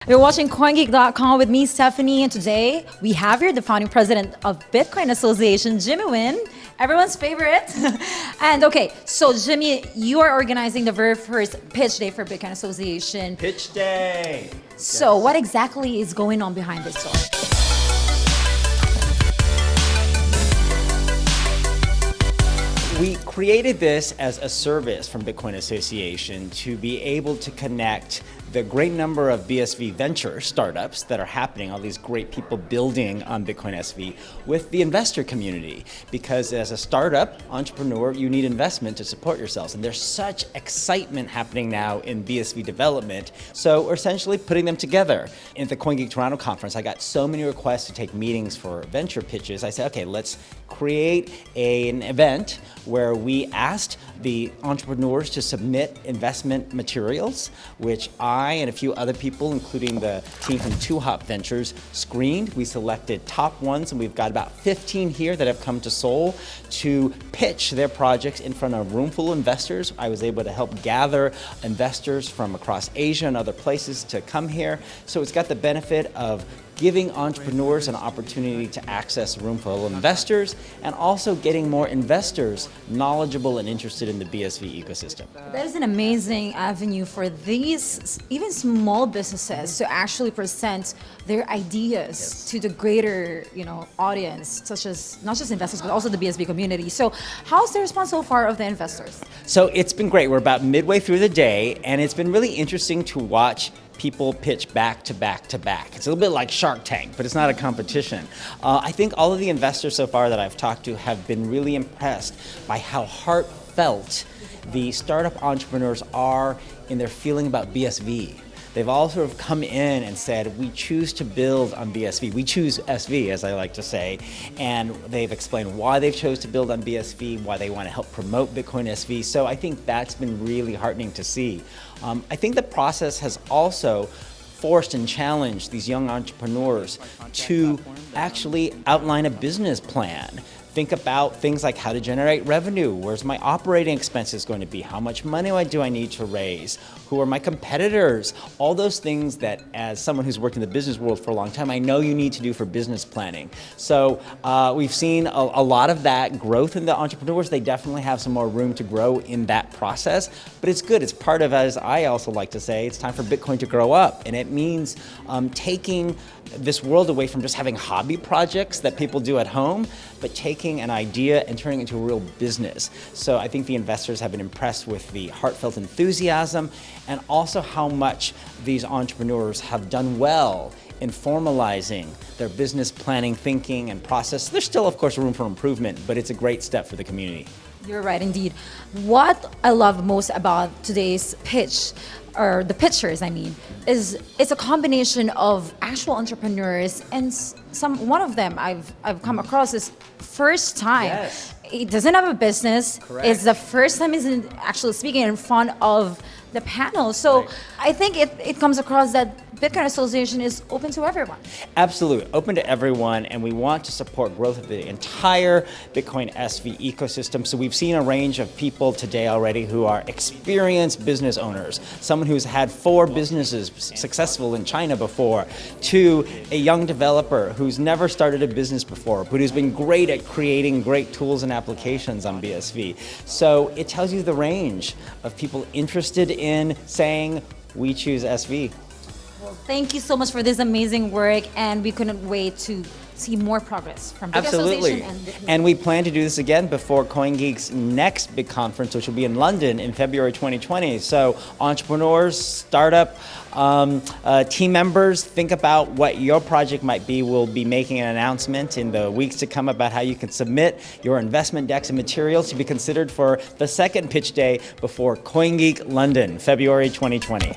You're watching CoinGeek.com with me, Stephanie, and today we have here the founding president of Bitcoin Association, Jimmy Nguyen, everyone's favorite. And okay, so Jimmy, you are organizing the very first pitch day for Bitcoin Association. Pitch day. So Yes. what exactly is going on behind this story? We created this as a service from Bitcoin Association to be able to connect the great number of BSV venture startups that are happening, all these great people building on Bitcoin SV, with the investor community. Because as a startup entrepreneur, you need investment to support yourselves. And there's such excitement happening now in BSV development. So we're essentially putting them together. At the CoinGeek Toronto conference, I got so many requests to take meetings for venture pitches. I said, okay, let's create an event where we asked the entrepreneurs to submit investment materials, which I and a few other people, including the team from 2Hop Ventures, screened. We selected top ones, and we've got about 15 here that have come to Seoul to pitch their projects in front of a room full of investors. I was able to help gather investors from across Asia and other places to come here. So it's got the benefit of giving entrepreneurs an opportunity to access a room full of investors and also getting more investors knowledgeable and interested in the BSV ecosystem. That is an amazing avenue for these even small businesses to actually present their ideas to the greater, audience, such as not just investors but also the BSV community. So, how's the response so far of the investors? So it's been great. We're about midway through the day, and it's been really interesting to watch people pitch back to back to back. It's a little bit like Shark Tank, but it's not a competition. I think all of the investors so far that I've talked to have been really impressed by how heartfelt the startup entrepreneurs are in their feeling about BSV. They've all sort of come in and said, we choose to build on BSV. We choose SV, as I like to say. And they've explained why they've chose to build on BSV, why they want to help promote Bitcoin SV. So I think that's been really heartening to see. I think the process has also forced and challenged these young entrepreneurs to actually outline a business plan. Think about things like how to generate revenue. Where's my operating expenses going to be? How much money do I need to raise? Who are my competitors? All those things that, as someone who's worked in the business world for a long time, I know you need to do for business planning. So we've seen a lot of that growth in the entrepreneurs. They definitely have some more room to grow in that process, but it's good. It's part of, as I also like to say, it's time for Bitcoin to grow up. And it means taking this world away from just having hobby projects that people do at home, but taking an idea and turning it into a real business. So I think the investors have been impressed with the heartfelt enthusiasm and also how much these entrepreneurs have done well in formalizing their business planning, thinking, and process. There's still, of course, room for improvement, but it's a great step for the community. You're right, indeed. What I love most about today's pitch, or the pitchers, is it's a combination of actual entrepreneurs and one of them I've come across is first time. Yes. He doesn't have a business. Correct. It's the first time he's actually speaking in front of the panel. So Right. I think it comes across that Bitcoin Association is open to everyone. Absolutely, open to everyone, and we want to support growth of the entire Bitcoin SV ecosystem. So we've seen a range of people today already who are experienced business owners, someone who's had 4 businesses successful in China before, to a young developer who's never started a business before, but who's been great at creating great tools and applications on BSV. So it tells you the range of people interested in saying, we choose SV. Well, thank you so much for this amazing work, and we couldn't wait to see more progress from Bitcoin Absolutely. Association. And we plan to do this again before CoinGeek's next big conference, which will be in London in February 2020. So entrepreneurs, startup team members, think about what your project might be. We'll be making an announcement in the weeks to come about how you can submit your investment decks and materials to be considered for the second pitch day before CoinGeek London, February 2020.